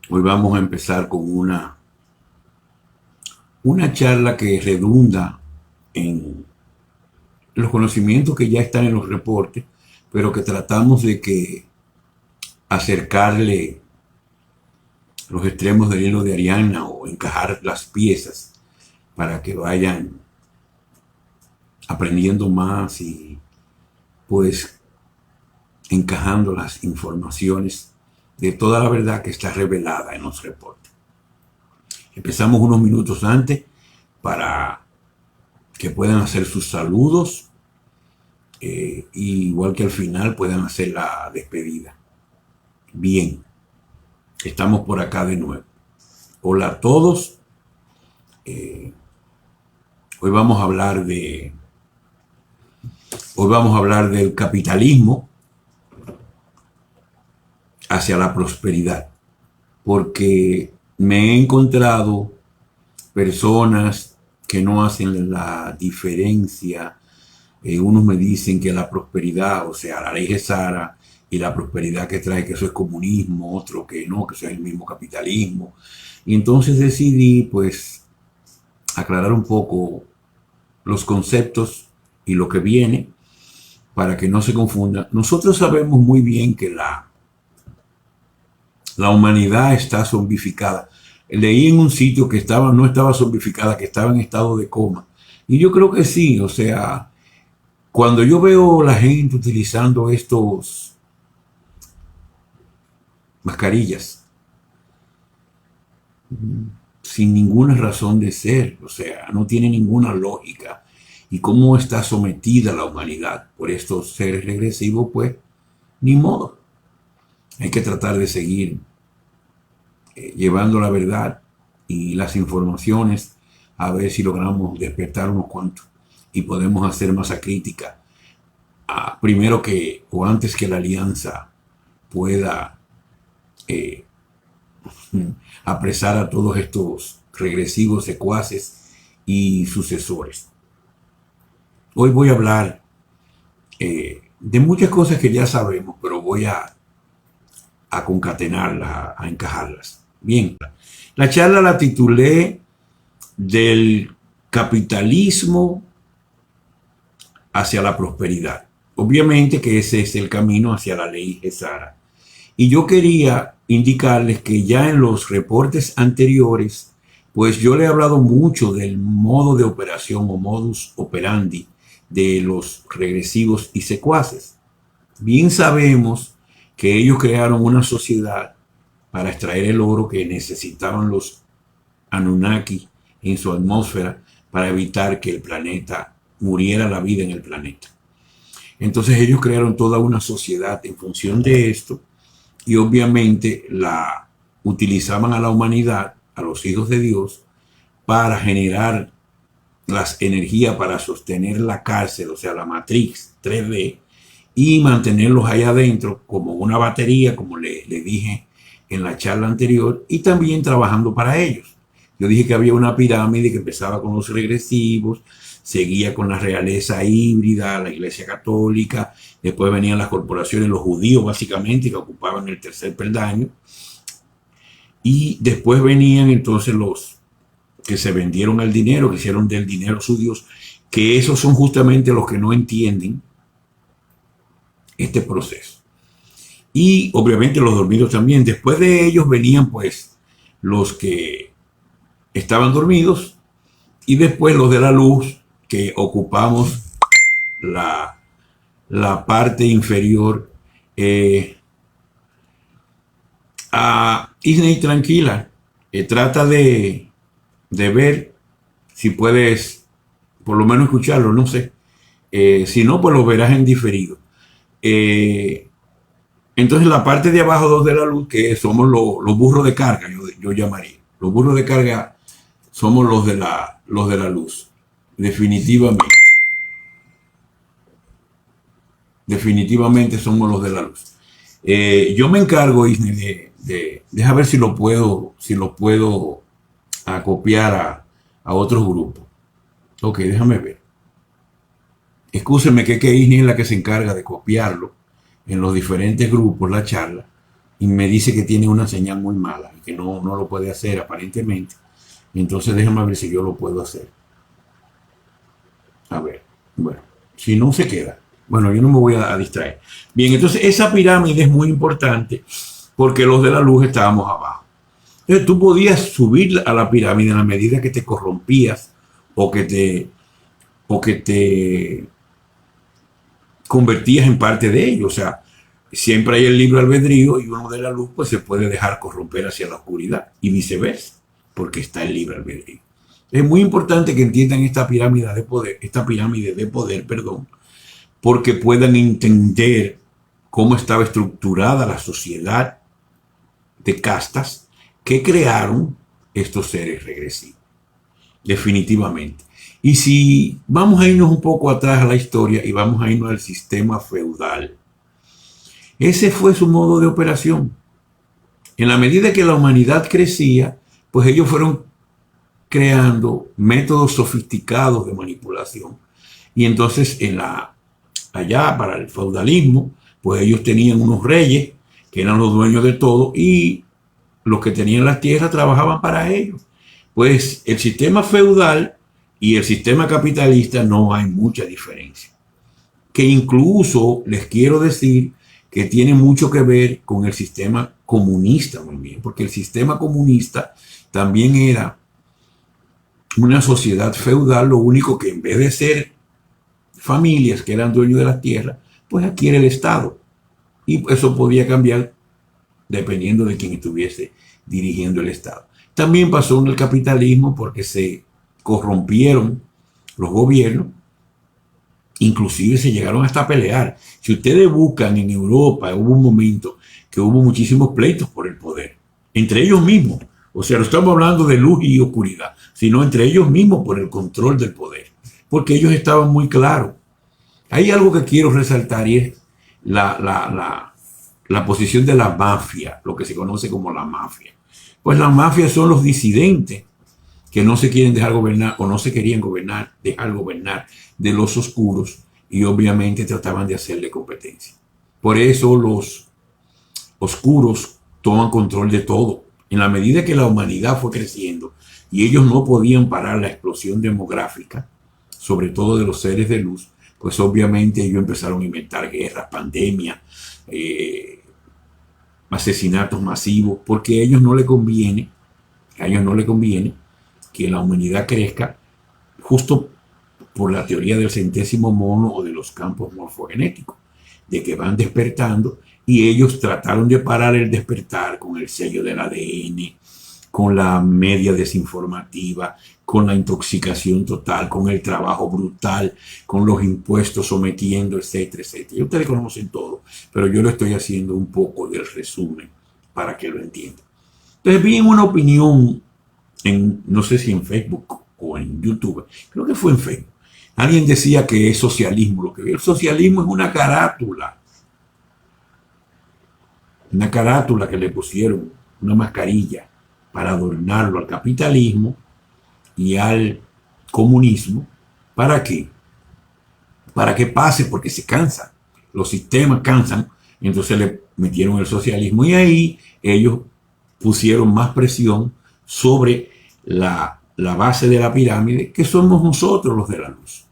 Hoy vamos a empezar con una charla que redunda en los conocimientos que ya están en los reportes, pero que tratamos de que acercarle los extremos del hilo de Ariana o encajar las piezas para que vayan aprendiendo más y pues encajando las informaciones de toda la verdad que está revelada en los reportes. Empezamos unos minutos antes para que puedan hacer sus saludos, igual que al final puedan hacer la despedida. Bien, estamos por acá de nuevo. Hola a todos. Hoy vamos a hablar del capitalismo hacia la prosperidad, porque me he encontrado personas que no hacen la diferencia. Unos me dicen que la prosperidad, o sea, la ley Gesara y la prosperidad que trae, que eso es comunismo, otro que no, que eso es el mismo capitalismo. Y entonces decidí, pues, aclarar un poco los conceptos y lo que viene para que no se confunda. Nosotros sabemos muy bien que la humanidad está zombificada. Leí en un sitio que no estaba zombificada, que estaba en estado de coma. Y yo creo que sí, o sea, cuando yo veo la gente utilizando estos mascarillas sin ninguna razón de ser, o sea, no tiene ninguna lógica. Y cómo está sometida la humanidad por estos seres regresivos, pues ni modo. Hay que tratar de seguir llevando la verdad y las informaciones a ver si logramos despertar unos cuantos y podemos hacer masa crítica primero que o antes que la alianza pueda eh, apresar a todos estos regresivos secuaces y sucesores. Hoy voy a hablar de muchas cosas que ya sabemos, pero voy a concatenarlas, a encajarlas. Bien, la charla la titulé del capitalismo hacia la prosperidad. Obviamente que ese es el camino hacia la ley Gesara. Y yo quería indicarles que ya en los reportes anteriores, pues yo le he hablado mucho del modo de operación o modus operandi de los regresivos y secuaces. Bien sabemos que ellos crearon una sociedad para extraer el oro que necesitaban los Anunnaki en su atmósfera para evitar que el planeta muriera la vida en el planeta. Entonces ellos crearon toda una sociedad en función de esto y obviamente la utilizaban a la humanidad, a los hijos de Dios, para generar las energías para sostener la cárcel, o sea, la matriz 3D, y mantenerlos ahí adentro como una batería, como le dije en la charla anterior, y también trabajando para ellos. Yo dije que había una pirámide que empezaba con los regresivos, seguía con la realeza híbrida, la iglesia católica, después venían las corporaciones, los judíos básicamente, que ocupaban el tercer peldaño, y después venían entonces los que se vendieron al dinero, que hicieron del dinero su Dios, que esos son justamente los que no entienden este proceso. Y obviamente los dormidos también. Después de ellos venían pues los que estaban dormidos y después los de la luz que ocupamos la parte inferior. A Disney tranquila, trata de ver si puedes por lo menos escucharlo, no sé. Si no, pues lo verás en diferido. Entonces la parte de abajo, dos de la luz, que somos los burros de carga, yo llamaría. Los burros de carga somos los de la luz. Definitivamente. Definitivamente somos los de la luz. Yo me encargo, Isne, deja ver si lo puedo copiar a otros grupos. Ok, déjame ver. Excúsenme que Isne es la que se encarga de copiarlo en los diferentes grupos, la charla, y me dice que tiene una señal muy mala. que no lo puede hacer aparentemente. Entonces déjame ver si yo lo puedo hacer. A ver, bueno, si no se queda. Bueno, yo no me voy a distraer. Bien, entonces esa pirámide es muy importante porque los de la luz estábamos abajo. Entonces tú podías subir a la pirámide a la medida que te corrompías o que te convertías en parte de ello. O sea, siempre hay el libre albedrío y uno de la luz pues se puede dejar corromper hacia la oscuridad y viceversa, porque está el libre albedrío. Es muy importante que entiendan esta pirámide de poder, perdón, porque puedan entender cómo estaba estructurada la sociedad de castas que crearon estos seres regresivos. Definitivamente. Y si vamos a irnos un poco atrás a la historia y vamos a irnos al sistema feudal, ese fue su modo de operación. En la medida que la humanidad crecía, pues ellos fueron creando métodos sofisticados de manipulación. Y entonces allá para el feudalismo, pues ellos tenían unos reyes que eran los dueños de todo y los que tenían las tierras trabajaban para ellos. Pues el sistema feudal y el sistema capitalista no hay mucha diferencia. Que incluso les quiero decir que tiene mucho que ver con el sistema comunista también, porque el sistema comunista también era una sociedad feudal, lo único que en vez de ser familias que eran dueños de las tierras, pues adquiere el Estado. Y eso podía cambiar dependiendo de quién estuviese dirigiendo el Estado. También pasó en el capitalismo porque se corrompieron los gobiernos, inclusive se llegaron hasta a pelear. Si ustedes buscan en Europa, hubo un momento que hubo muchísimos pleitos por el poder, entre ellos mismos. O sea, no estamos hablando de luz y oscuridad, sino entre ellos mismos por el control del poder, porque ellos estaban muy claros. Hay algo que quiero resaltar y es la posición de la mafia, lo que se conoce como la mafia. Pues las mafias son los disidentes que no se quieren dejar gobernar o no se querían dejar gobernar de los oscuros y obviamente trataban de hacerle competencia. Por eso los oscuros toman control de todo. En la medida que la humanidad fue creciendo y ellos no podían parar la explosión demográfica, sobre todo de los seres de luz, pues obviamente ellos empezaron a inventar guerras, pandemias, asesinatos masivos, porque a ellos no les conviene que la humanidad crezca justo por la teoría del centésimo mono o de los campos morfogenéticos, de que van despertando y ellos trataron de parar el despertar con el sello del ADN, con la media desinformativa, con la intoxicación total, con el trabajo brutal, con los impuestos sometiendo, etcétera, etcétera. Y ustedes conocen todo, pero yo le estoy haciendo un poco del resumen para que lo entiendan. Entonces vi una opinión, no sé si en Facebook o en YouTube, creo que fue en Facebook. Alguien decía que es socialismo. Lo que ve el socialismo es una carátula que le pusieron, una mascarilla para adornarlo al capitalismo y al comunismo. ¿Para qué? Para que pase, porque se cansa. Los sistemas cansan, entonces le metieron el socialismo y ahí ellos pusieron más presión sobre la base de la pirámide, que somos nosotros los de la luz.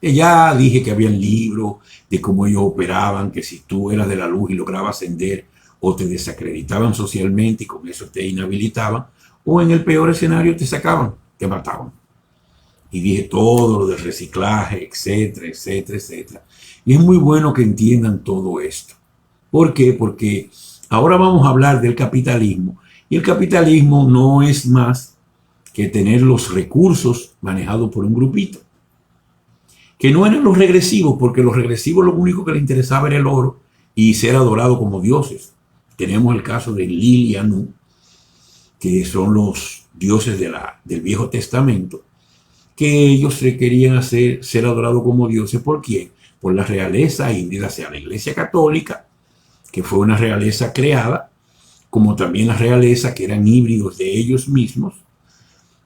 Ya dije que había libros de cómo ellos operaban, que si tú eras de la luz y lograbas ascender, o te desacreditaban socialmente y con eso te inhabilitaban, o en el peor escenario te sacaban, te mataban. Y dije todo lo del reciclaje, etcétera, etcétera, etcétera. Y es muy bueno que entiendan todo esto. ¿Por qué? Porque ahora vamos a hablar del capitalismo. Y el capitalismo no es más que tener los recursos manejados por un grupito. Que no eran los regresivos, porque los regresivos lo único que les interesaba era el oro y ser adorado como dioses. Tenemos el caso de Lil y Anu, que son los dioses del Viejo Testamento, que ellos se querían hacer ser adorados como dioses. ¿Por quién? Por la realeza híbrida, sea la Iglesia Católica, que fue una realeza creada, como también la realeza que eran híbridos de ellos mismos,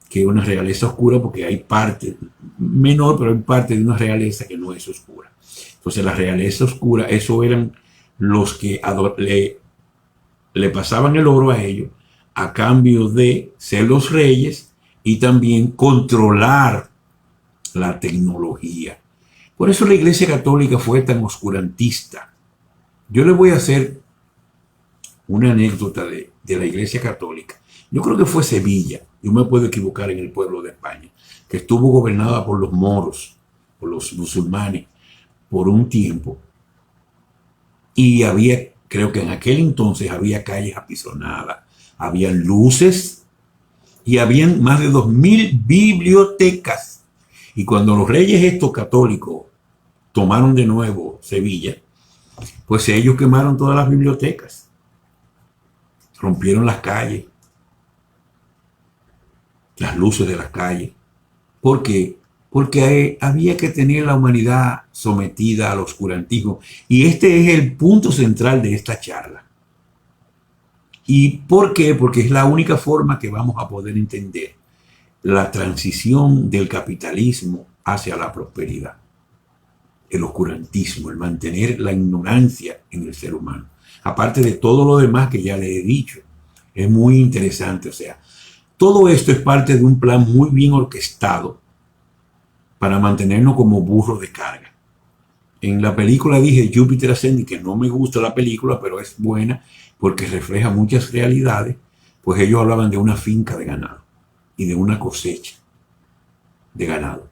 que es una realeza oscura, porque hay parte menor, pero hay parte de una realeza que no es oscura. Entonces la realeza oscura, eso eran los que le pasaban el oro a ellos a cambio de ser los reyes y también controlar la tecnología. Por eso la Iglesia Católica fue tan oscurantista. Yo les voy a hacer una anécdota de la Iglesia Católica. Yo creo que fue Sevilla, yo me puedo equivocar, en el pueblo de España, que estuvo gobernada por los moros, por los musulmanes, por un tiempo. Y había, creo que en aquel entonces había calles apisonadas, había luces y habían más de 2000 bibliotecas. Y cuando los reyes estos católicos tomaron de nuevo Sevilla, pues ellos quemaron todas las bibliotecas, rompieron las calles, las luces de las calles. ¿Por qué? Porque había que tener la humanidad sometida al oscurantismo. Y este es el punto central de esta charla. ¿Y por qué? Porque es la única forma que vamos a poder entender la transición del capitalismo hacia la prosperidad. El oscurantismo, el mantener la ignorancia en el ser humano. Aparte de todo lo demás que ya le he dicho. Es muy interesante. O sea, todo esto es parte de un plan muy bien orquestado para mantenernos como burros de carga. En la película dije Júpiter Ascending, que no me gusta la película, pero es buena porque refleja muchas realidades. Pues ellos hablaban de una finca de ganado y de una cosecha de ganado.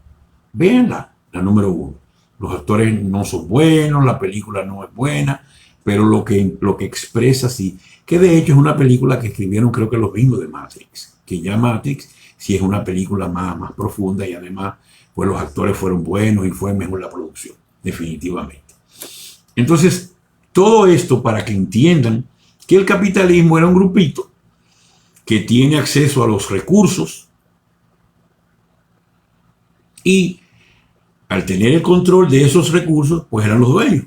Véanla, la número 1. Los actores no son buenos, la película no es buena, pero lo que expresa sí. Que de hecho es una película que escribieron, creo que los mismos de Matrix, que ya Matrix sí es una película más profunda, y además pues los actores fueron buenos y fue mejor la producción, definitivamente. Entonces, todo esto para que entiendan que el capitalismo era un grupito que tiene acceso a los recursos y al tener el control de esos recursos, pues eran los dueños.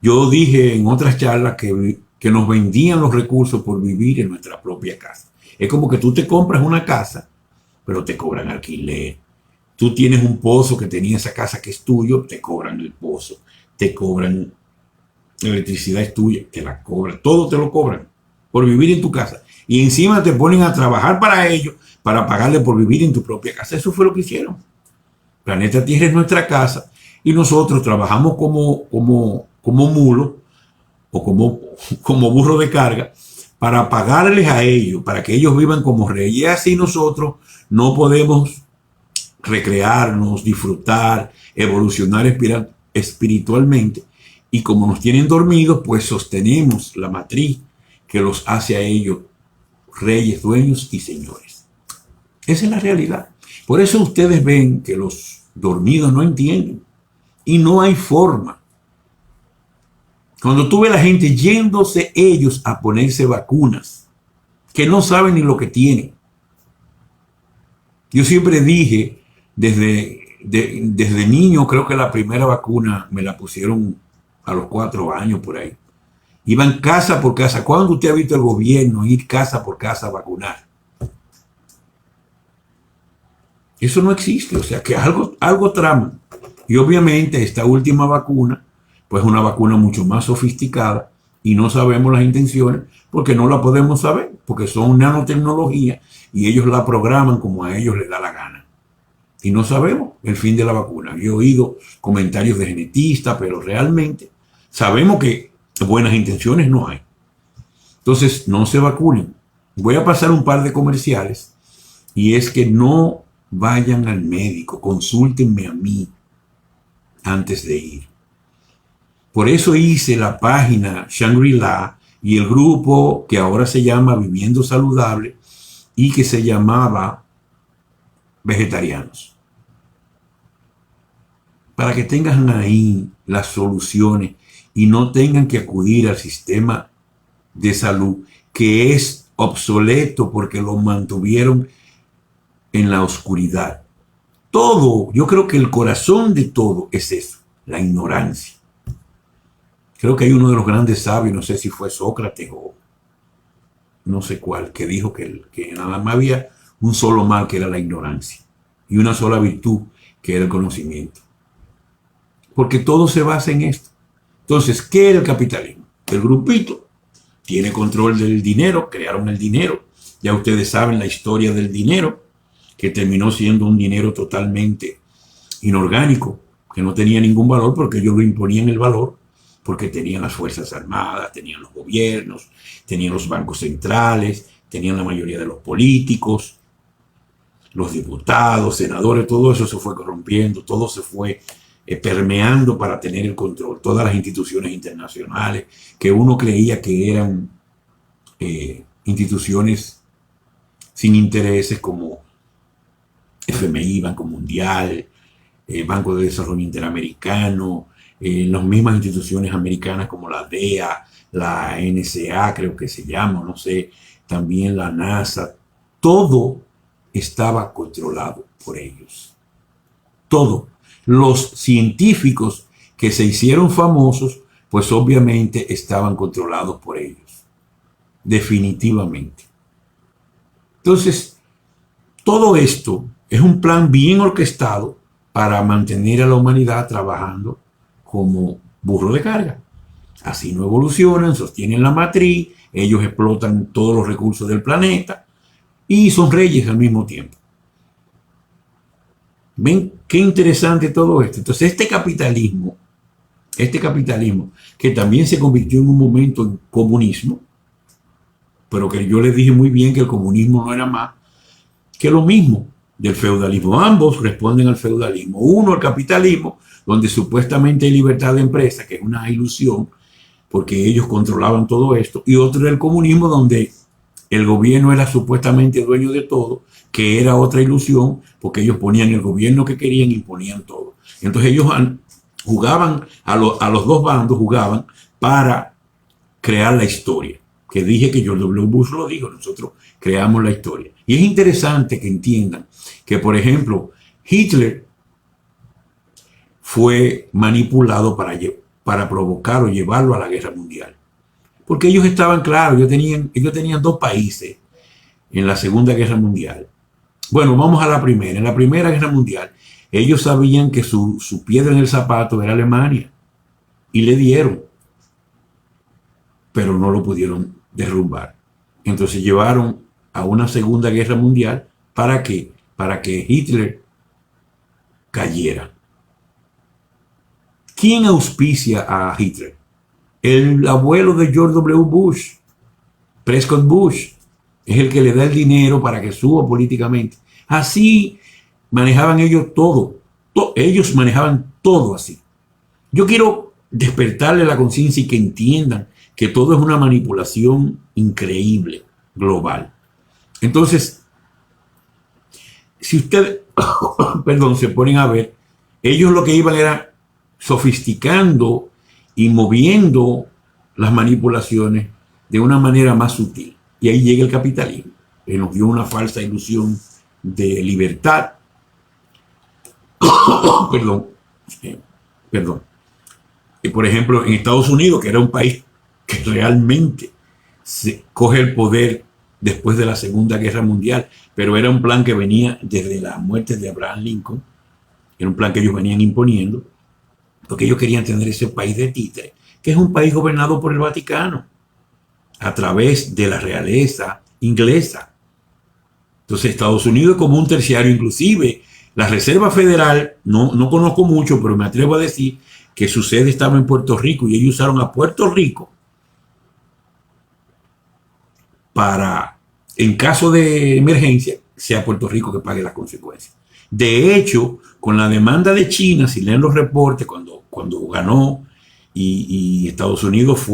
Yo dije en otras charlas que nos vendían los recursos por vivir en nuestra propia casa. Es como que tú te compras una casa, pero te cobran alquiler. Tú tienes un pozo que tenía esa casa que es tuyo, te cobran el pozo. Te cobran, la electricidad es tuya, te la cobran. Todo te lo cobran por vivir en tu casa. Y encima te ponen a trabajar para ellos, para pagarle por vivir en tu propia casa. Eso fue lo que hicieron. Planeta Tierra es nuestra casa y nosotros trabajamos como mulos o como burro de carga para pagarles a ellos, para que ellos vivan como reyes. Y así nosotros no podemos recrearnos, disfrutar, evolucionar espiritualmente. Y como nos tienen dormidos, pues sostenemos la matriz que los hace a ellos reyes, dueños y señores. Esa es la realidad. Por eso ustedes ven que los dormidos no entienden. Y no hay forma. Cuando tú ves a la gente yéndose ellos a ponerse vacunas, que no saben ni lo que tienen. Yo siempre dije, desde niño, creo que la primera vacuna me la pusieron a los 4 años por ahí. Iban casa por casa. ¿Cuándo usted ha visto el gobierno ir casa por casa a vacunar? Eso no existe, o sea que algo traman. Y obviamente esta última vacuna, pues una vacuna mucho más sofisticada y no sabemos las intenciones porque no la podemos saber, porque son nanotecnología y ellos la programan como a ellos les da la gana. Y no sabemos el fin de la vacuna. Yo he oído comentarios de genetistas, pero realmente sabemos que buenas intenciones no hay. Entonces no se vacunen. Voy a pasar un par de comerciales y es que no vayan al médico, consúltenme a mí antes de ir. Por eso hice la página Shangri-La y el grupo que ahora se llama Viviendo Saludable y que se llamaba Vegetarianos. Para que tengan ahí las soluciones y no tengan que acudir al sistema de salud que es obsoleto porque lo mantuvieron en la oscuridad. Todo, yo creo que el corazón de todo es eso, la ignorancia. Creo que hay uno de los grandes sabios, no sé si fue Sócrates o no sé cuál, que dijo que nada más había un solo mal, que era la ignorancia, y una sola virtud, que era el conocimiento. Porque todo se basa en esto. Entonces, ¿qué era el capitalismo? El grupito tiene control del dinero, crearon el dinero. Ya ustedes saben la historia del dinero, que terminó siendo un dinero totalmente inorgánico, que no tenía ningún valor porque ellos lo imponían el valor, porque tenían las fuerzas armadas, tenían los gobiernos, tenían los bancos centrales, tenían la mayoría de los políticos, los diputados, senadores, todo eso se fue corrompiendo, todo se fue permeando para tener el control. Todas las instituciones internacionales que uno creía que eran instituciones sin intereses como FMI, Banco Mundial, Banco de Desarrollo Interamericano, las mismas instituciones americanas como la DEA, la NSA creo que se llama, no sé, también la NASA, todo estaba controlado por ellos. Todo. Los científicos que se hicieron famosos, pues obviamente estaban controlados por ellos. Definitivamente. Entonces, todo esto es un plan bien orquestado para mantener a la humanidad trabajando como burro de carga. Así no evolucionan, sostienen la matriz, ellos explotan todos los recursos del planeta y son reyes al mismo tiempo. ¿Ven qué interesante todo esto? Entonces este capitalismo, que también se convirtió en un momento en comunismo, pero que yo les dije muy bien que el comunismo no era más que lo mismo del feudalismo. Ambos responden al feudalismo. Uno, el capitalismo, donde supuestamente hay libertad de empresa, que es una ilusión, porque ellos controlaban todo esto. Y otro, el comunismo, donde el gobierno era supuestamente dueño de todo, que era otra ilusión, porque ellos ponían el gobierno que querían y imponían todo. Entonces ellos jugaban, a los dos bandos jugaban para crear la historia. Que dije que George W. Bush lo dijo, nosotros creamos la historia. Y es interesante que entiendan que, por ejemplo, Hitler fue manipulado para provocar o llevarlo a la guerra mundial. Porque ellos estaban claros, ellos tenían dos países en la Segunda Guerra Mundial. Bueno, vamos a la primera. En la Primera Guerra Mundial, ellos sabían que su piedra en el zapato era Alemania. Y le dieron. Pero no lo pudieron derrumbar. Entonces llevaron a una Segunda Guerra Mundial. ¿Para qué? Para que Hitler cayera. ¿Quién auspicia a Hitler? El abuelo de George W. Bush, Prescott Bush, es el que le da el dinero para que suba políticamente. Así manejaban ellos todo. Ellos manejaban todo así. Yo quiero despertarle la conciencia y que entiendan que todo es una manipulación increíble, global. Entonces, si ustedes, perdón, se ponen a ver, ellos lo que iban era sofisticando y moviendo las manipulaciones de una manera más sutil. Y ahí llega el capitalismo, que nos dio una falsa ilusión de libertad. Perdón. Y por ejemplo, en Estados Unidos, que era un país que realmente se coge el poder después de la Segunda Guerra Mundial, pero era un plan que venía desde la muerte de Abraham Lincoln, era un plan que ellos venían imponiendo, porque ellos querían tener ese país de títere, que es un país gobernado por el Vaticano, a través de la realeza inglesa. Entonces Estados Unidos es como un terciario, inclusive la Reserva Federal, no conozco mucho, pero me atrevo a decir que su sede estaba en Puerto Rico y ellos usaron a Puerto Rico para, en caso de emergencia, sea Puerto Rico que pague las consecuencias. De hecho, con la demanda de China, si leen los reportes, cuando ganó y Estados Unidos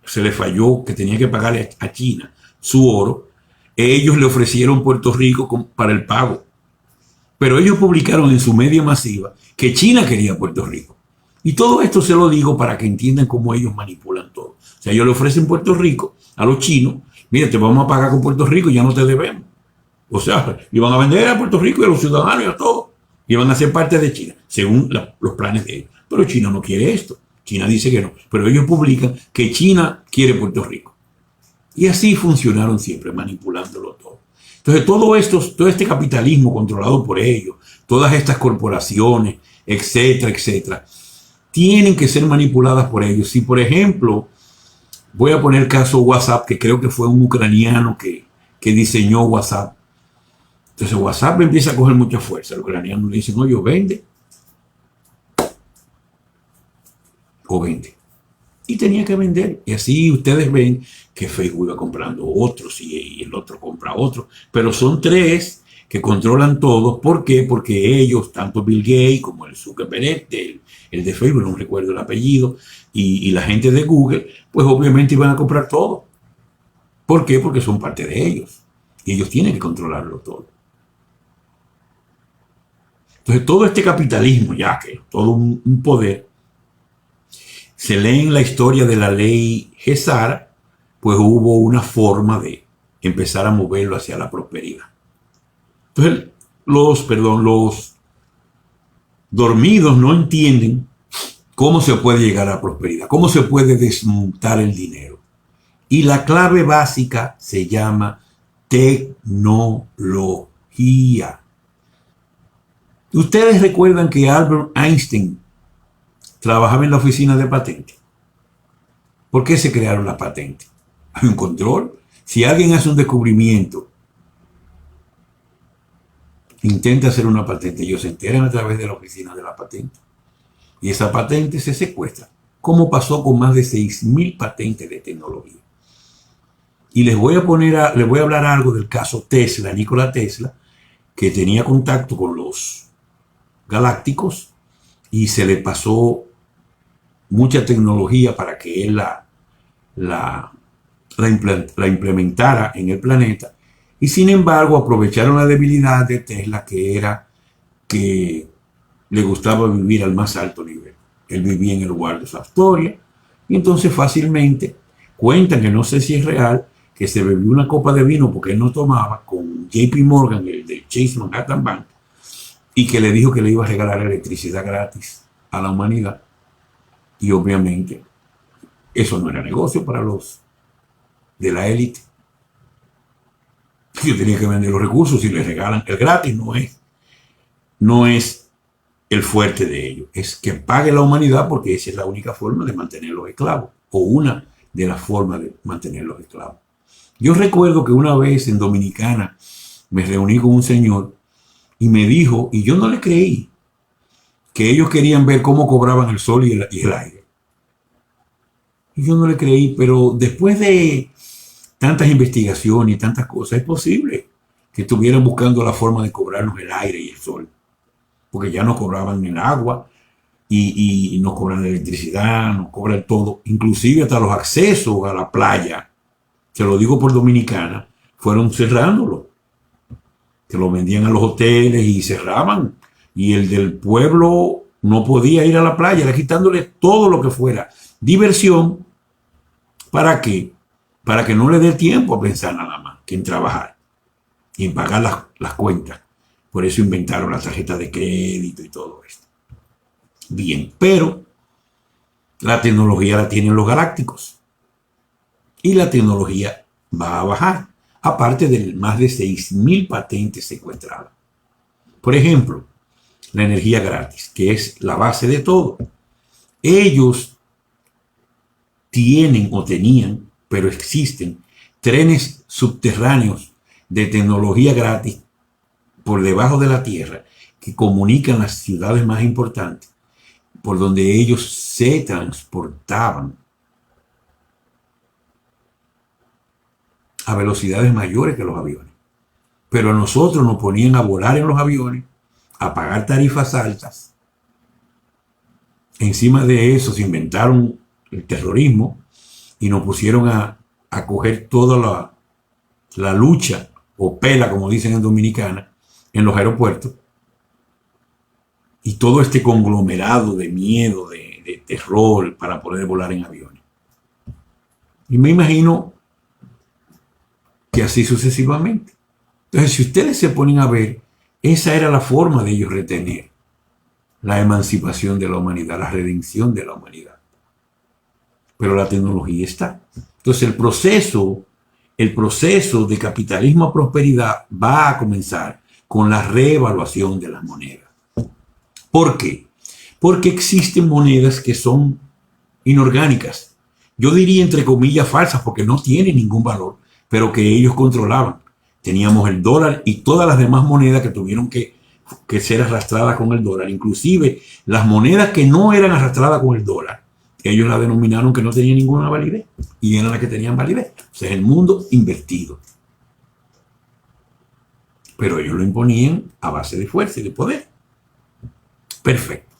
se le falló que tenía que pagarle a China su oro, ellos le ofrecieron Puerto Rico para el pago. Pero ellos publicaron en su media masiva que China quería Puerto Rico. Y todo esto se lo digo para que entiendan cómo ellos manipulan todo. O sea, ellos le ofrecen Puerto Rico a los chinos. Mira, te vamos a pagar con Puerto Rico y ya no te debemos. O sea, iban a vender a Puerto Rico y a los ciudadanos y a todos. Iban a ser parte de China, según los planes de ellos. Pero China no quiere esto. China dice que no. Pero ellos publican que China quiere Puerto Rico. Y así funcionaron siempre, manipulándolo todo. Entonces, todo este capitalismo controlado por ellos, todas estas corporaciones, etcétera, etcétera, tienen que ser manipuladas por ellos. Si, por ejemplo, voy a poner el caso WhatsApp, que creo que fue un ucraniano que diseñó WhatsApp. Entonces WhatsApp empieza a coger mucha fuerza. Los ucranianos le dicen, oye, vende o vende. Y tenía que vender. Y así ustedes ven que Facebook va comprando otros y el otro compra otro. Pero son tres que controlan todos. ¿Por qué? Porque ellos, tanto Bill Gates como el Zuckerberg, el de Facebook, no recuerdo el apellido, y la gente de Google, pues obviamente iban a comprar todo. ¿Por qué? Porque son parte de ellos. Y ellos tienen que controlarlo todo. Entonces todo este capitalismo, ya que todo un poder, se lee en la historia de la ley Gesara, pues hubo una forma de empezar a moverlo hacia la prosperidad. Entonces, los dormidos no entienden cómo se puede llegar a la prosperidad, cómo se puede desmontar el dinero. Y la clave básica se llama tecnología. Ustedes recuerdan que Albert Einstein trabajaba en la oficina de patentes. ¿Por qué se crearon las patentes? Hay un control. Si alguien hace un descubrimiento, intenta hacer una patente, ellos se enteran a través de la oficina de la patente. Y esa patente se secuestra, como pasó con más de 6.000 patentes de tecnología. Y les voy a hablar algo del caso Tesla, Nikola Tesla, que tenía contacto con los galácticos y se le pasó mucha tecnología para que él la implementara en el planeta. Y sin embargo aprovecharon la debilidad de Tesla, que era que le gustaba vivir al más alto nivel. Él vivía en el Waldorf Astoria y entonces fácilmente cuentan, que no sé si es real, que se bebió una copa de vino porque él no tomaba con JP Morgan, el del Chase Manhattan Bank, y que le dijo que le iba a regalar electricidad gratis a la humanidad. Y obviamente eso no era negocio para los de la élite. Yo tenía que vender los recursos y les regalan. El gratis no es el fuerte de ellos. Es que pague la humanidad, porque esa es la única forma de mantenerlos esclavos, o una de las formas de mantenerlos esclavos. Yo recuerdo que una vez en Dominicana me reuní con un señor y me dijo, y yo no le creí, que ellos querían ver cómo cobraban el sol y el aire. Y yo no le creí, pero después de tantas investigaciones y tantas cosas, es posible que estuvieran buscando la forma de cobrarnos el aire y el sol. Porque ya nos cobraban el agua y nos cobran la electricidad, nos cobran todo, inclusive hasta los accesos a la playa, se lo digo por Dominicana, fueron cerrándolo. Que lo vendían a los hoteles y cerraban. Y el del pueblo no podía ir a la playa, era quitándole todo lo que fuera diversión. ¿Para qué? Para que no le dé tiempo a pensar nada más que en trabajar y en pagar las cuentas. Por eso inventaron la tarjeta de crédito y todo esto. Bien, pero la tecnología la tienen los galácticos. Y la tecnología va a bajar, aparte de más de 6.000 patentes secuestradas. Por ejemplo, la energía gratis, que es la base de todo. Ellos tienen o tenían, pero existen, trenes subterráneos de tecnología gratis por debajo de la tierra que comunican las ciudades más importantes, por donde ellos se transportaban a velocidades mayores que los aviones. Pero a nosotros nos ponían a volar en los aviones, a pagar tarifas altas. Encima de eso se inventaron el terrorismo y nos pusieron a coger toda la lucha, o pela, como dicen en Dominicana, en los aeropuertos. Y todo este conglomerado de miedo, de terror, para poder volar en aviones. Y me imagino que así sucesivamente. Entonces, si ustedes se ponen a ver, esa era la forma de ellos retener la emancipación de la humanidad, la redención de la humanidad. Pero la tecnología está. Entonces, el proceso de capitalismo a prosperidad va a comenzar con la reevaluación de las monedas. ¿Por qué? porque existen monedas que son inorgánicas. Yo diría entre comillas falsas porque no tienen ningún valor, pero que ellos controlaban. Teníamos el dólar y todas las demás monedas que tuvieron que ser arrastradas con el dólar. Inclusive las monedas que no eran arrastradas con el dólar, ellos la denominaron que no tenían ninguna validez y eran las que tenían validez. O sea, el mundo invertido. Pero ellos lo imponían a base de fuerza y de poder. Perfecto.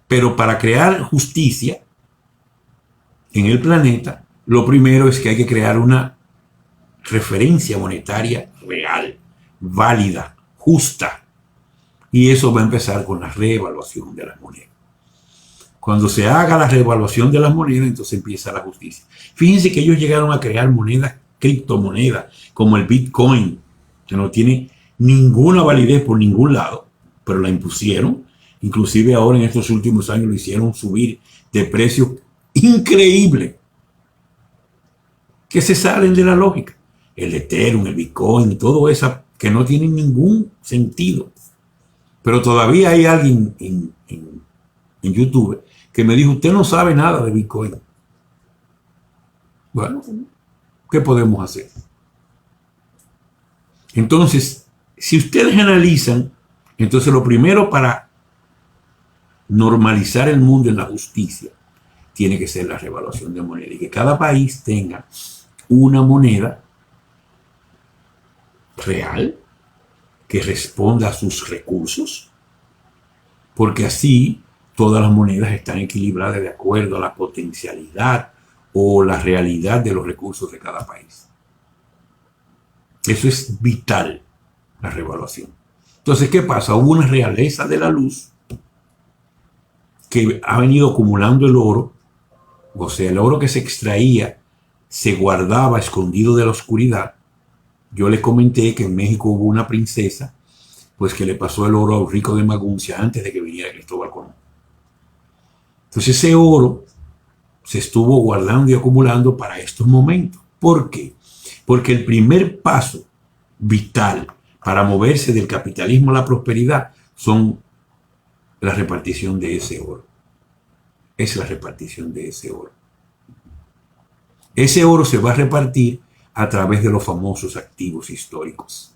Pero para crear justicia en el planeta, lo primero es que hay que crear una referencia monetaria real, válida, justa. Y eso va a empezar con la reevaluación de las monedas. Cuando se haga la reevaluación de las monedas, entonces empieza la justicia. Fíjense que ellos llegaron a crear monedas, criptomonedas, como el Bitcoin, que no tiene ninguna validez por ningún lado, pero la impusieron. Inclusive ahora en estos últimos años lo hicieron subir de precio increíble, que se salen de la lógica. El Ethereum, el Bitcoin, todo eso que no tiene ningún sentido. Pero todavía hay alguien en YouTube que me dijo, usted no sabe nada de Bitcoin. Bueno, ¿qué podemos hacer? Entonces, si ustedes analizan, entonces lo primero para normalizar el mundo en la justicia tiene que ser la revaluación de moneda y que cada país tenga una moneda real que responda a sus recursos, porque así todas las monedas están equilibradas de acuerdo a la potencialidad o la realidad de los recursos de cada país. Eso es vital, la revaluación. Entonces, ¿qué pasa? Hubo una realeza de la luz que ha venido acumulando el oro, o sea, el oro que se extraía se guardaba escondido de la oscuridad. Yo les comenté que en México hubo una princesa, pues que le pasó el oro a un rico de Maguncia antes de que viniera Cristóbal Colón. Entonces ese oro se estuvo guardando y acumulando para estos momentos. ¿Por qué? Porque el primer paso vital para moverse del capitalismo a la prosperidad son la repartición de ese oro. Es la repartición de ese oro. Ese oro se va a repartir a través de los famosos activos históricos.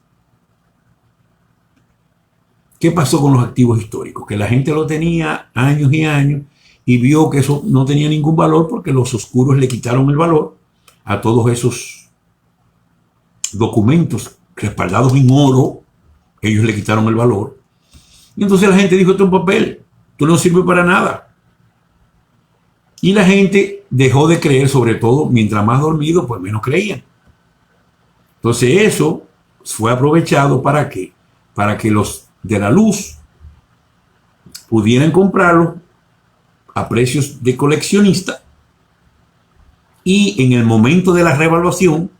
¿Qué pasó con los activos históricos? Que la gente lo tenía años y años y vio que eso no tenía ningún valor porque los oscuros le quitaron el valor a todos esos documentos respaldados en oro. Ellos le quitaron el valor. Y entonces la gente dijo, esto es un papel, esto no sirve para nada. Y la gente dejó de creer, sobre todo, mientras más dormido, pues menos creían. Entonces eso fue aprovechado ¿para qué? Para que los de la luz pudieran comprarlo a precios de coleccionista y en el momento de la revaluación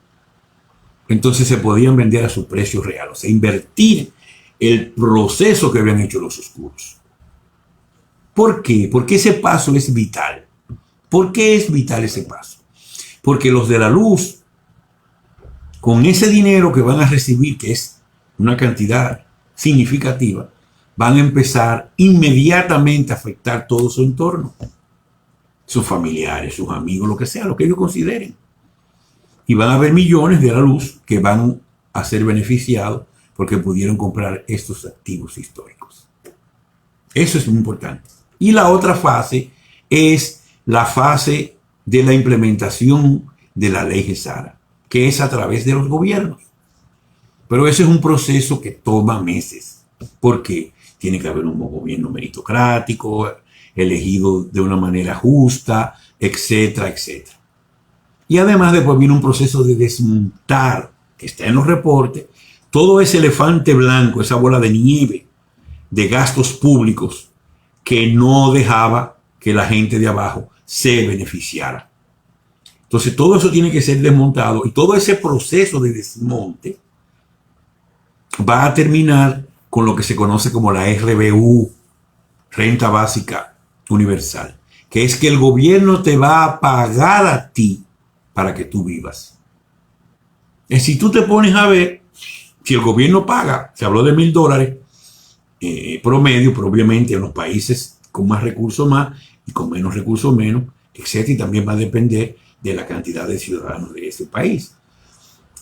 entonces se podían vender a su precio real, o sea, invertir el proceso que habían hecho los oscuros. ¿Por qué? Porque ese paso es vital. ¿Por qué es vital ese paso? Porque los de la luz, con ese dinero que van a recibir, que es una cantidad significativa, van a empezar inmediatamente a afectar todo su entorno. Sus familiares, sus amigos, lo que sea, lo que ellos consideren. Y van a haber millones de la luz que van a ser beneficiados porque pudieron comprar estos activos históricos. Eso es muy importante. Y la otra fase es la fase de la implementación de la ley GESARA, que es a través de los gobiernos. Pero ese es un proceso que toma meses, porque tiene que haber un gobierno meritocrático, elegido de una manera justa, etcétera, etcétera. Y además después viene un proceso de desmontar, que está en los reportes, todo ese elefante blanco, esa bola de nieve de gastos públicos que no dejaba que la gente de abajo se beneficiara. Entonces todo eso tiene que ser desmontado y todo ese proceso de desmonte va a terminar con lo que se conoce como la RBU, Renta Básica Universal, que es que el gobierno te va a pagar a ti para que tú vivas. Si tú te pones a ver, si el gobierno paga, se habló de $1,000 promedio, pero obviamente en los países con más recursos más y con menos recursos menos, etc. Y también va a depender de la cantidad de ciudadanos de ese país.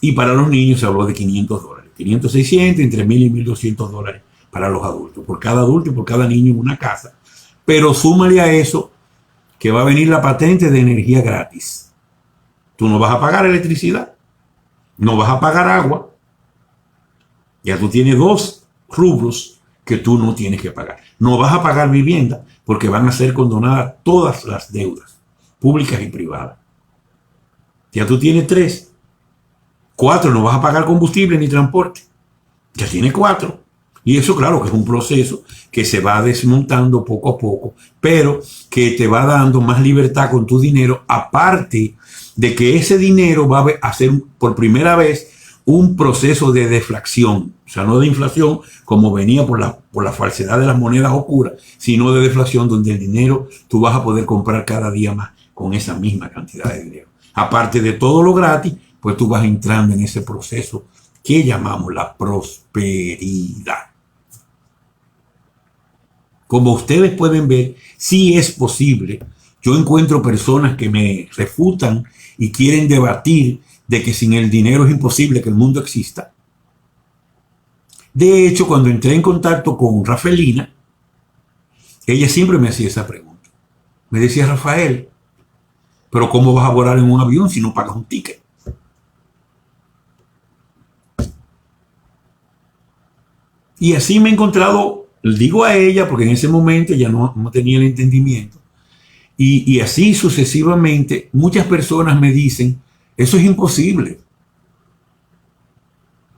Y para los niños se habló de $500, 500, 600, entre 1.000 y 1.200 dólares para los adultos, por cada adulto y por cada niño en una casa. Pero súmale a eso que va a venir la patente de energía gratis. Tú no vas a pagar electricidad, no vas a pagar agua. Ya tú tienes dos rubros que tú no tienes que pagar. No vas a pagar vivienda porque van a ser condonadas todas las deudas, públicas y privadas. Ya tú tienes 3. 4, no vas a pagar combustible ni transporte. Ya tienes 4. Y eso, claro, que es un proceso que se va desmontando poco a poco, pero que te va dando más libertad con tu dinero, aparte de que ese dinero va a hacer por primera vez un proceso de deflación, o sea, no de inflación como venía por la falsedad de las monedas oscuras, sino de deflación donde el dinero tú vas a poder comprar cada día más con esa misma cantidad de dinero. Aparte de todo lo gratis, pues tú vas entrando en ese proceso que llamamos la prosperidad. Como ustedes pueden ver, sí es posible. Yo encuentro personas que me refutan y quieren debatir de que sin el dinero es imposible que el mundo exista. De hecho, cuando entré en contacto con Rafaelina, ella siempre me hacía esa pregunta. Me decía: Rafael, pero ¿cómo vas a volar en un avión si no pagas un ticket? Y así me he encontrado, digo a ella, porque en ese momento ya no tenía el entendimiento, y así sucesivamente, muchas personas me dicen: eso es imposible.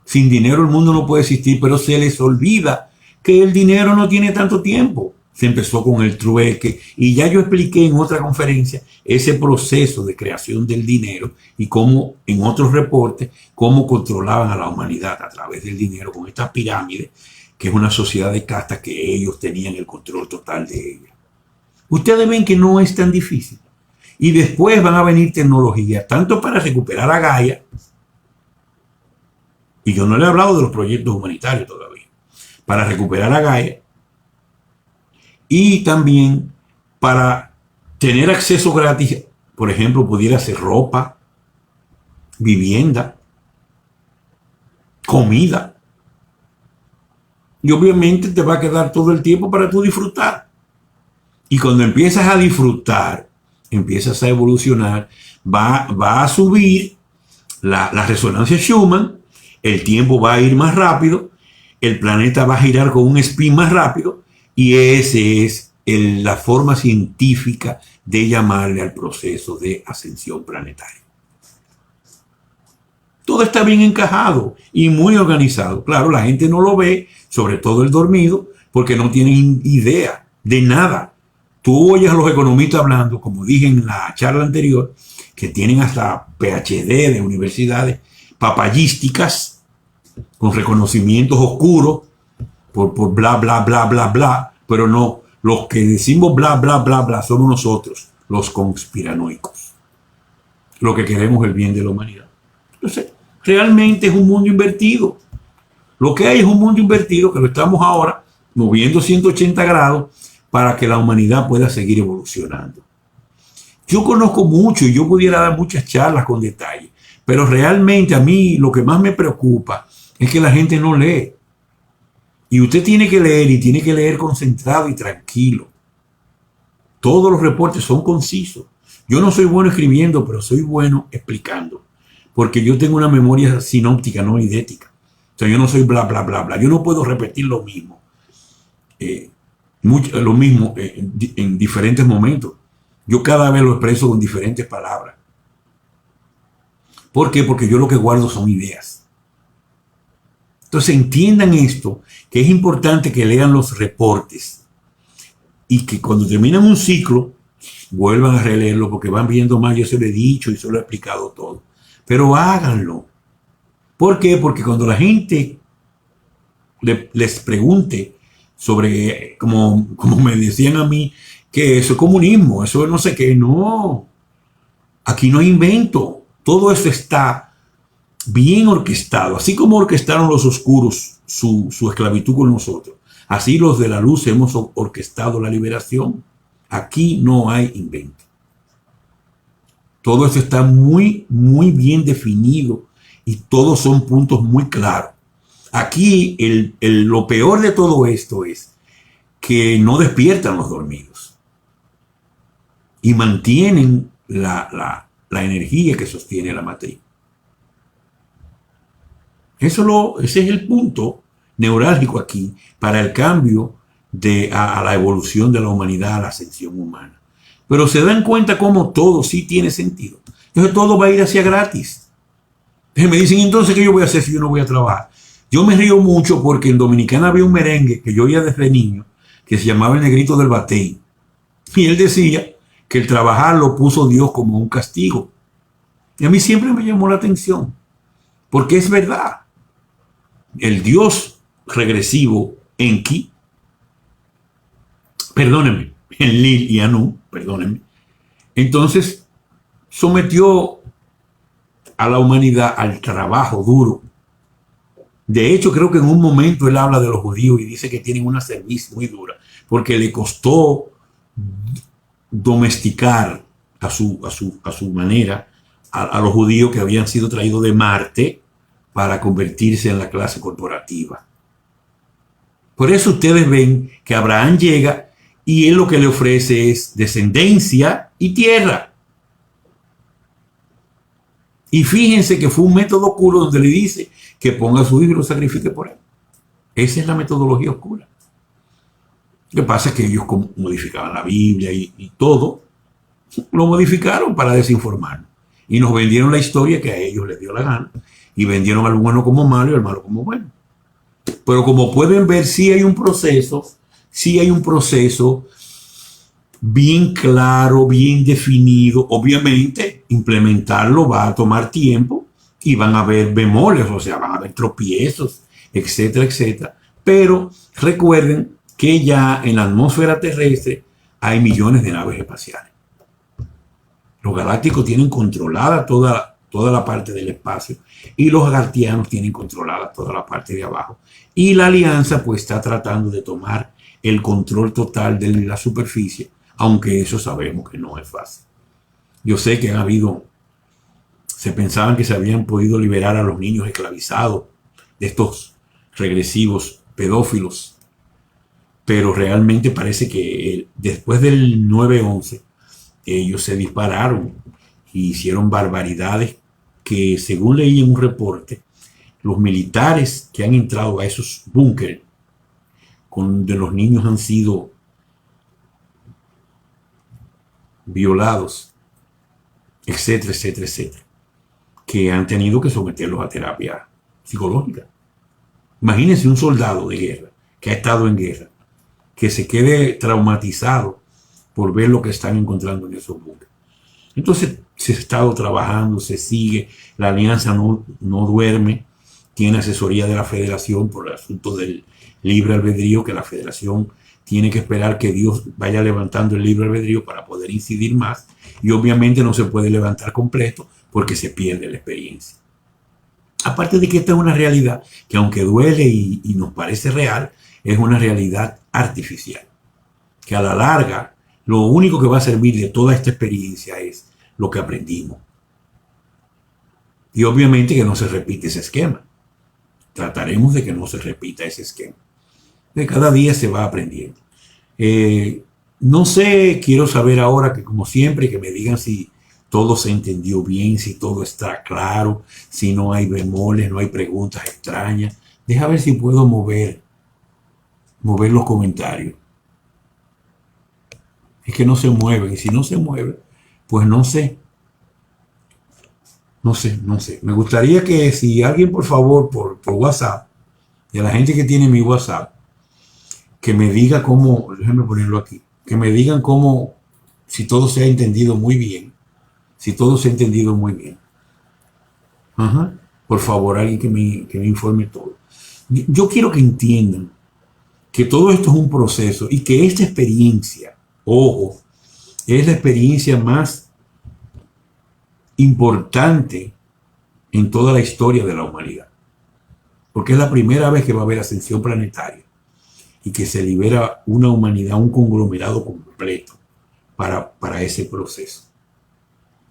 Sin dinero el mundo no puede existir, pero se les olvida que el dinero no tiene tanto tiempo. Se empezó con el trueque y ya yo expliqué en otra conferencia ese proceso de creación del dinero y cómo en otros reportes, cómo controlaban a la humanidad a través del dinero con esta pirámide, que es una sociedad de castas que ellos tenían el control total de ella. Ustedes ven que no es tan difícil. Y después van a venir tecnologías, tanto para recuperar a Gaia, y yo no le he hablado de los proyectos humanitarios todavía, para recuperar a Gaia, y también para tener acceso gratis, por ejemplo, pudiera ser ropa, vivienda, comida. Y obviamente te va a quedar todo el tiempo para tú disfrutar. Y cuando empiezas a disfrutar, empiezas a evolucionar, va a subir la resonancia Schumann, el tiempo va a ir más rápido, el planeta va a girar con un spin más rápido, y esa es la forma científica de llamarle al proceso de ascensión planetaria. Todo está bien encajado y muy organizado. Claro, la gente no lo ve, sobre todo el dormido, porque no tienen idea de nada. Tú oyes a los economistas hablando, como dije en la charla anterior, que tienen hasta PhD de universidades papayísticas, con reconocimientos oscuros, por bla, bla, bla, bla, bla, pero no, los que decimos bla, bla, bla, bla, somos nosotros, los conspiranoicos, los que queremos el bien de la humanidad. Entonces, realmente es un mundo invertido. Lo que hay es un mundo invertido que lo estamos ahora moviendo 180 grados para que la humanidad pueda seguir evolucionando. Yo conozco mucho y yo pudiera dar muchas charlas con detalle, pero realmente a mí lo que más me preocupa es que la gente no lee. Y usted tiene que leer y tiene que leer concentrado y tranquilo. Todos los reportes son concisos. Yo no soy bueno escribiendo, pero soy bueno explicando. Porque yo tengo una memoria sinóptica, no idética. O sea, yo no soy bla, bla, bla, bla. Yo no puedo repetir lo mismo. Lo mismo en diferentes momentos. Yo cada vez lo expreso con diferentes palabras. ¿Por qué? Porque yo lo que guardo son ideas. Entonces entiendan esto, que es importante que lean los reportes y que cuando terminan un ciclo vuelvan a releerlo porque van viendo más. Yo se lo he dicho y se lo he explicado todo. Pero háganlo. ¿Por qué? Porque cuando la gente les pregunte sobre, como me decían a mí, que eso es comunismo, eso es no sé qué, no. Aquí no hay invento. Todo eso está bien orquestado, así como orquestaron los oscuros su esclavitud con nosotros. Así los de la luz hemos orquestado la liberación. Aquí no hay invento. Todo esto está muy, muy bien definido y todos son puntos muy claros. Aquí lo peor de todo esto es que no despiertan los dormidos y mantienen la energía que sostiene la matriz. Ese es el punto neurálgico aquí para el cambio a la evolución de la humanidad, a la ascensión humana. Pero se dan cuenta cómo todo sí tiene sentido. Entonces todo va a ir hacia gratis. Entonces me dicen, entonces, ¿qué yo voy a hacer si yo no voy a trabajar? Yo me río mucho porque en Dominicana había un merengue que yo oía desde niño que se llamaba El Negrito del Batey. Y él decía que el trabajar lo puso Dios como un castigo. Y a mí siempre me llamó la atención, porque es verdad. El Dios regresivo Enki, perdónenme, Enlil y Anu, perdónenme, entonces sometió a la humanidad al trabajo duro. De hecho, creo que en un momento él habla de los judíos y dice que tienen una cerviz muy dura, porque le costó domesticar a su manera a los judíos que habían sido traídos de Marte para convertirse en la clase corporativa. Por eso ustedes ven que Abraham llega y él lo que le ofrece es descendencia y tierra. Y fíjense que fue un método oscuro donde le dice que ponga a su hijo y lo sacrifique por él. Esa es la metodología oscura. Lo que pasa es que ellos modificaban la Biblia y todo, lo modificaron para desinformarnos. Y nos vendieron la historia que a ellos les dio la gana. Y vendieron al bueno como malo y al malo como bueno. Pero como pueden ver, sí hay un proceso bien claro, bien definido. Obviamente, implementarlo va a tomar tiempo y van a haber bemoles, o sea, van a haber tropiezos, etcétera, etcétera. Pero recuerden que ya en la atmósfera terrestre hay millones de naves espaciales. Los galácticos tienen controlada toda la parte del espacio y los agartianos tienen controlada toda la parte de abajo. Y la alianza pues está tratando de tomar el control total de la superficie, aunque eso sabemos que no es fácil. Yo sé que se pensaban que se habían podido liberar a los niños esclavizados de estos regresivos pedófilos, pero realmente parece que después del 9/11 ellos se dispararon y hicieron barbaridades que, según leí en un reporte, los militares que han entrado a esos búnkeres donde los niños han sido violados, etcétera, etcétera, etcétera, que han tenido que someterlos a terapia psicológica. Imagínense un soldado de guerra que ha estado en guerra, que se quede traumatizado por ver lo que están encontrando en esos búnkeres. Entonces se ha estado trabajando, se sigue, la alianza no duerme, tiene asesoría de la federación por el asunto del libre albedrío, que la federación tiene que esperar que Dios vaya levantando el libre albedrío para poder incidir más, y obviamente no se puede levantar completo porque se pierde la experiencia. Aparte de que esta es una realidad que, aunque duele y nos parece real, es una realidad artificial, que a la larga lo único que va a servir de toda esta experiencia es lo que aprendimos. Y obviamente que no se repite ese esquema. Trataremos de que no se repita ese esquema. De cada día se va aprendiendo. No sé, quiero saber ahora, que como siempre, que me digan si todo se entendió bien, si todo está claro, si no hay bemoles, no hay preguntas extrañas. Deja ver si puedo mover los comentarios. Es que no se mueven, y si no se mueven, pues no sé. No sé. Me gustaría que si alguien, por favor, por WhatsApp, de la gente que tiene mi WhatsApp, que me diga cómo, déjenme ponerlo aquí, que me digan cómo, si todo se ha entendido muy bien. Si todo se ha entendido muy bien. Por favor, alguien que me informe todo. Yo quiero que entiendan que todo esto es un proceso y que esta experiencia, ojo, es la experiencia más importante en toda la historia de la humanidad, porque es la primera vez que va a haber ascensión planetaria y que se libera una humanidad, un conglomerado completo para ese proceso.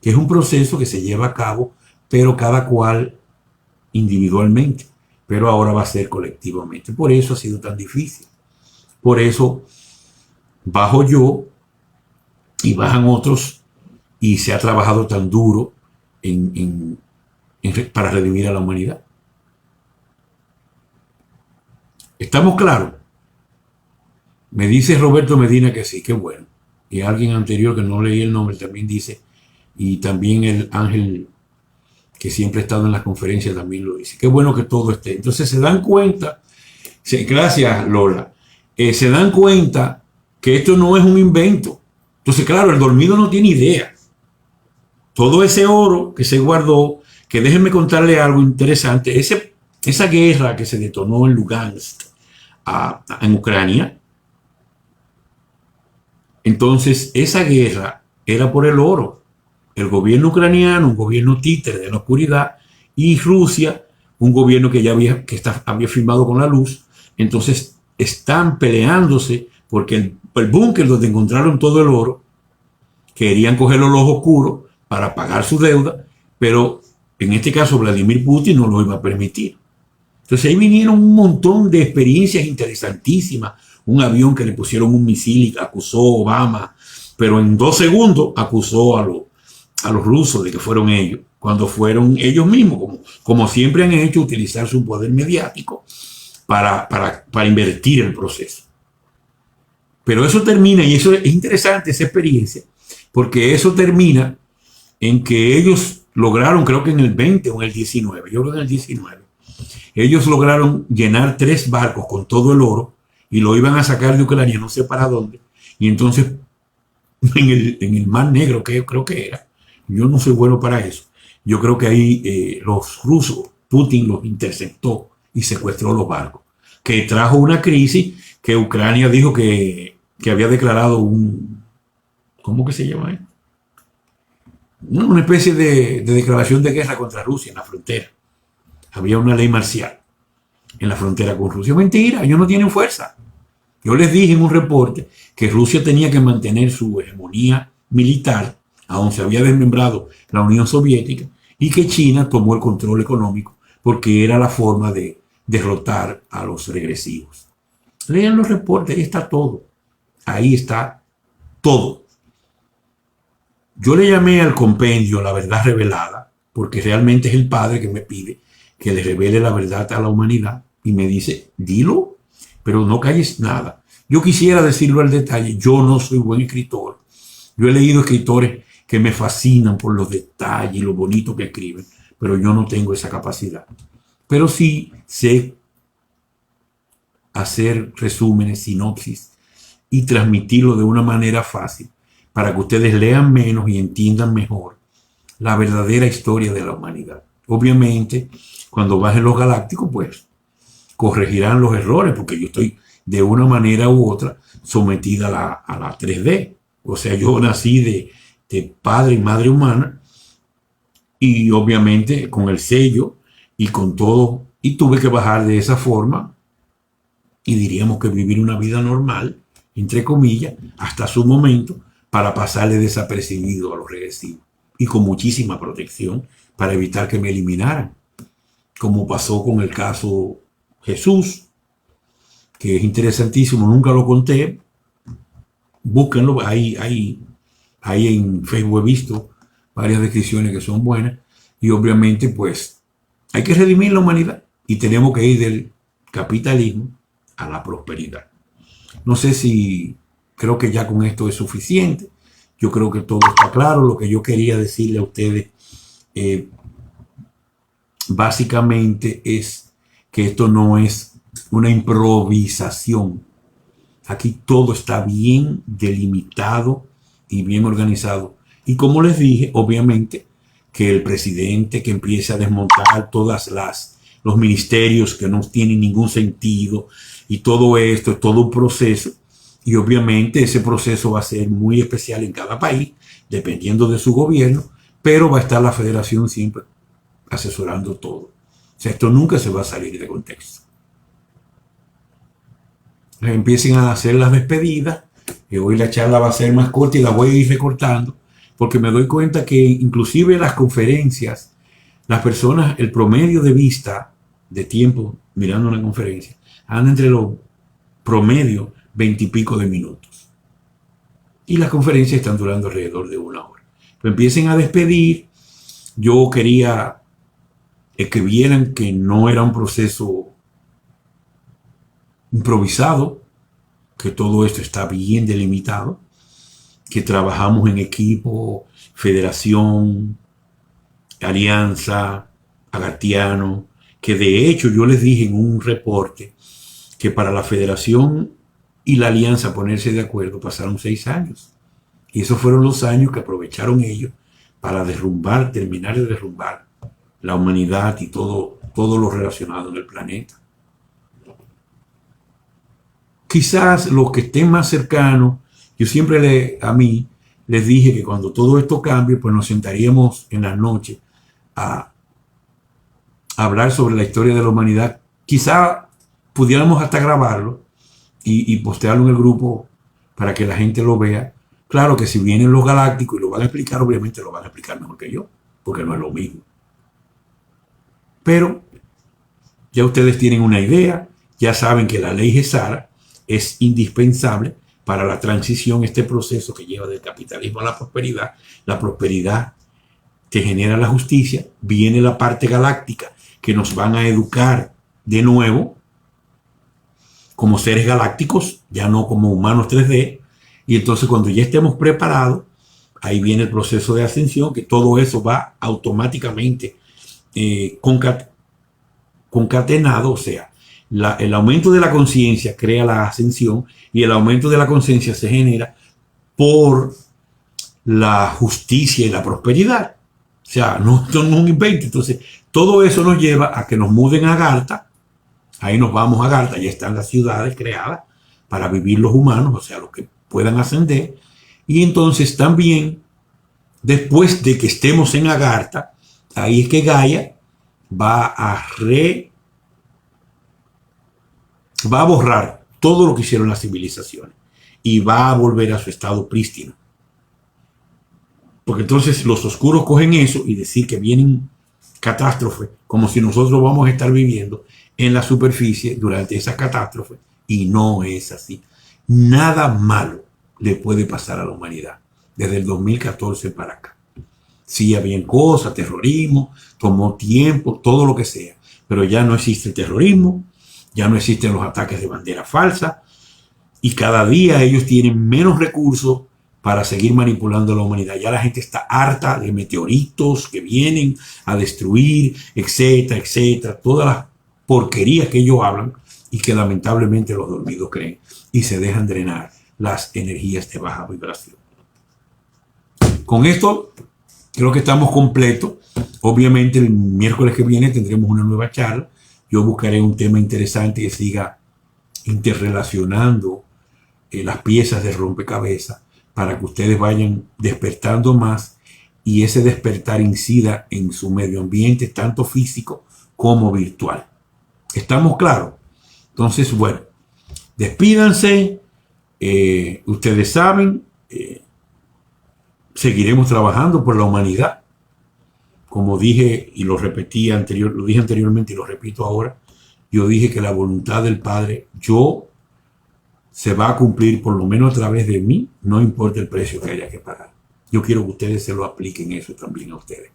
Que es un proceso que se lleva a cabo, pero cada cual individualmente, pero ahora va a ser colectivamente. Por eso ha sido tan difícil. Por eso bajo yo y bajan otros y se ha trabajado tan duro para redimir a la humanidad. ¿Estamos claros? Me dice Roberto Medina que sí, qué bueno. Y alguien anterior que no leí el nombre también dice, y también el Ángel que siempre ha estado en las conferencias también lo dice. Qué bueno que todo esté. Entonces se dan cuenta, gracias Lola, se dan cuenta que esto no es un invento. Entonces, claro, el dormido no tiene idea. Todo ese oro que se guardó, que déjenme contarle algo interesante, esa guerra que se detonó en Lugansk, en Ucrania, entonces esa guerra era por el oro. El gobierno ucraniano, un gobierno títere de la oscuridad, y Rusia, un gobierno que ya había firmado con la luz. Entonces están peleándose porque el búnker donde encontraron todo el oro, querían cogerlo los oscuros para pagar su deuda, pero en este caso Vladimir Putin no lo iba a permitir. Entonces ahí vinieron un montón de experiencias interesantísimas. Un avión que le pusieron un misil y acusó a Obama, pero en 2 segundos acusó a los rusos de que fueron ellos, cuando fueron ellos mismos, como siempre han hecho, utilizar su poder mediático para invertir el proceso. Pero eso termina, y eso es interesante, esa experiencia, porque eso termina en que ellos lograron, creo que en el 20 o en el 19, yo creo que en el 19, ellos lograron llenar 3 barcos con todo el oro y lo iban a sacar de Ucrania, no sé para dónde, y entonces en el Mar Negro, que creo que era, yo no soy bueno para eso, yo creo que ahí los rusos, Putin los interceptó y secuestró los barcos, que trajo una crisis que Ucrania dijo que había declarado ¿cómo que se llama? Una especie de declaración de guerra contra Rusia en la frontera. Había una ley marcial en la frontera con Rusia. Mentira, ellos no tienen fuerza. Yo les dije en un reporte que Rusia tenía que mantener su hegemonía militar, aun se había desmembrado la Unión Soviética, y que China tomó el control económico porque era la forma de derrotar a los regresivos. Lean los reportes, ahí está todo. Ahí está todo. Yo le llamé al compendio La Verdad Revelada, porque realmente es el Padre que me pide que le revele la verdad a la humanidad, y me dice, dilo, pero no calles nada. Yo quisiera decirlo al detalle, yo no soy buen escritor. Yo he leído escritores que me fascinan por los detalles y lo bonito que escriben, pero yo no tengo esa capacidad. Pero sí sé hacer resúmenes, sinopsis, y transmitirlo de una manera fácil para que ustedes lean menos y entiendan mejor la verdadera historia de la humanidad. Obviamente, cuando bajen los galácticos, pues corregirán los errores, porque yo estoy de una manera u otra sometida a la 3D. O sea, yo nací de padre y madre humana, y obviamente con el sello y con todo, y tuve que bajar de esa forma, y diríamos que vivir una vida normal, entre comillas, hasta su momento, para pasarle desapercibido a los regresivos, y con muchísima protección para evitar que me eliminaran, como pasó con el caso Jesús, que es interesantísimo, nunca lo conté, búsquenlo, ahí en Facebook he visto varias descripciones que son buenas, y obviamente pues hay que redimir la humanidad, y tenemos que ir del capitalismo a la prosperidad. No sé si, creo que ya con esto es suficiente. Yo creo que todo está claro. Lo que yo quería decirle a ustedes básicamente es que esto no es una improvisación. Aquí todo está bien delimitado y bien organizado. Y como les dije, obviamente que el presidente que empiece a desmontar los ministerios que no tienen ningún sentido, y todo esto es todo un proceso, y obviamente ese proceso va a ser muy especial en cada país, dependiendo de su gobierno, pero va a estar la federación siempre asesorando todo. O sea, esto nunca se va a salir de contexto. empiecen a hacer las despedidas. Hoy la charla va a ser más corta y la voy a ir recortando porque me doy cuenta que inclusive las conferencias, las personas, el promedio de vista de tiempo mirando una conferencia anda entre los promedio 20 y pico de minutos. Y las conferencias están durando alrededor de 1 hora. Pues empiecen a despedir. Yo quería que vieran que no era un proceso improvisado, que todo esto está bien delimitado, que trabajamos en equipo, federación, alianza, agartiano, que de hecho yo les dije en un reporte que para la federación y la alianza ponerse de acuerdo pasaron 6 años. Y esos fueron los años que aprovecharon ellos para derrumbar, terminar de derrumbar la humanidad y todo lo relacionado en el planeta. Quizás los que estén más cercanos, yo siempre a mí les dije que cuando todo esto cambie, pues nos sentaríamos en las noches a hablar sobre la historia de la humanidad. Quizá pudiéramos hasta grabarlo y postearlo en el grupo para que la gente lo vea. Claro que si vienen los galácticos y lo van a explicar, obviamente lo van a explicar mejor que yo, porque no es lo mismo. Pero ya ustedes tienen una idea, ya saben que la ley Gesara es indispensable para la transición, este proceso que lleva del capitalismo a la prosperidad. La prosperidad te genera la justicia, viene la parte galáctica que nos van a educar de nuevo como seres galácticos, ya no como humanos 3D, y entonces cuando ya estemos preparados, ahí viene el proceso de ascensión, que todo eso va automáticamente concatenado, o sea, el aumento de la conciencia crea la ascensión y el aumento de la conciencia se genera por la justicia y la prosperidad. O sea, no es un invento. Entonces, todo eso nos lleva a que nos muden a Agartha. Ahí nos vamos a Agartha, ya están las ciudades creadas para vivir los humanos, o sea, los que puedan ascender. Y entonces también, después de que estemos en Agartha, ahí es que Gaia va a borrar todo lo que hicieron las civilizaciones y va a volver a su estado prístino. Porque entonces los oscuros cogen eso y decir que vienen catástrofes, como si nosotros vamos a estar viviendo en la superficie durante esa catástrofe, y no es así. Nada malo le puede pasar a la humanidad desde el 2014 para acá. Sí, había cosas, terrorismo, tomó tiempo, todo lo que sea, pero ya no existe el terrorismo, ya no existen los ataques de bandera falsa, y cada día ellos tienen menos recursos para seguir manipulando a la humanidad. Ya la gente está harta de meteoritos que vienen a destruir, etcétera, etcétera, todas las porquerías que ellos hablan y que lamentablemente los dormidos creen y se dejan drenar las energías de baja vibración. Con esto creo que estamos completos. Obviamente el miércoles que viene tendremos una nueva charla. Yo buscaré un tema interesante que siga interrelacionando las piezas de rompecabezas para que ustedes vayan despertando más y ese despertar incida en su medio ambiente, tanto físico como virtual. ¿Estamos claros? Entonces, bueno, despídanse. Ustedes saben, seguiremos trabajando por la humanidad. Como dije y lo dije anteriormente y lo repito ahora, yo dije que la voluntad del Padre, se va a cumplir por lo menos a través de mí, no importa el precio que haya que pagar. Yo quiero que ustedes se lo apliquen eso también a ustedes.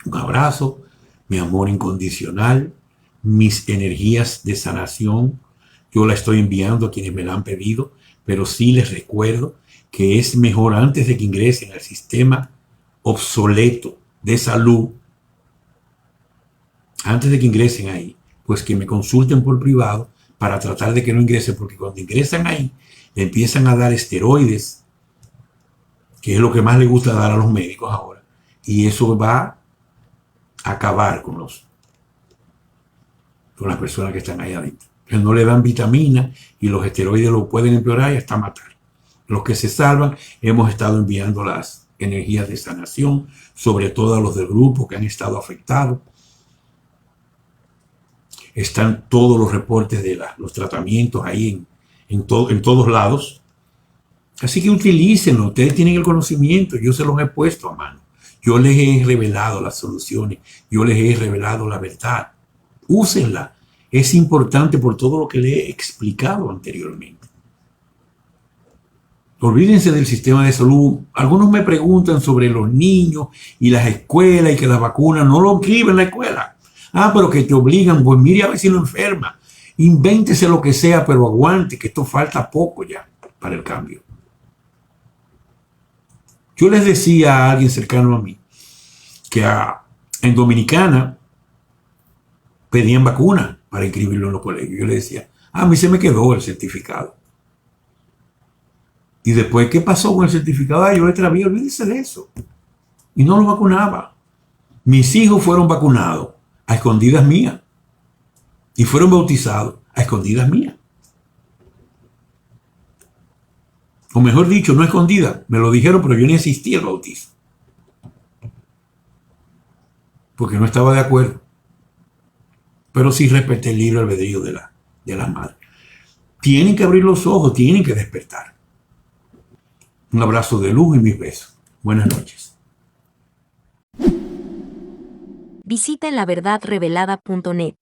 Un abrazo, mi amor incondicional, mis energías de sanación, yo la estoy enviando a quienes me la han pedido, pero sí les recuerdo que es mejor antes de que ingresen al sistema obsoleto de salud, antes de que ingresen ahí, pues que me consulten por privado para tratar de que no ingresen, porque cuando ingresan ahí, le empiezan a dar esteroides, que es lo que más le gusta dar a los médicos ahora, y eso va a acabar con las personas que están ahí adentro. Entonces no le dan vitamina y los esteroides lo pueden empeorar y hasta matar. Los que se salvan, hemos estado enviando las energías de sanación, sobre todo a los del grupo que han estado afectados. Están todos los reportes de los tratamientos ahí en todos lados. Así que utilícenlo, ustedes tienen el conocimiento, yo se los he puesto a mano. Yo les he revelado las soluciones, yo les he revelado la verdad. Úsenla, es importante por todo lo que les he explicado anteriormente. Olvídense del sistema de salud. Algunos me preguntan sobre los niños y las escuelas y que las vacunas no lo inscriben en la escuela. Pero que te obligan, pues mire a ver si lo enferma. Invéntese lo que sea, pero aguante, que esto falta poco ya para el cambio. Yo les decía a alguien cercano a mí que en Dominicana pedían vacunas para inscribirlo en los colegios. Yo le decía, a mí se me quedó el certificado. Y después, ¿qué pasó con el certificado? Yo le traía, olvídese de eso. Y no lo vacunaba. Mis hijos fueron vacunados a escondidas mías. Y fueron bautizados a escondidas mías. O mejor dicho, no escondidas. Me lo dijeron, pero yo ni asistí al bautizo. Porque no estaba de acuerdo. Pero sí respeté el libre albedrío de la madre. Tienen que abrir los ojos, tienen que despertar. Un abrazo de luz y mis besos. Buenas noches. Visita laverdadrevelada.net.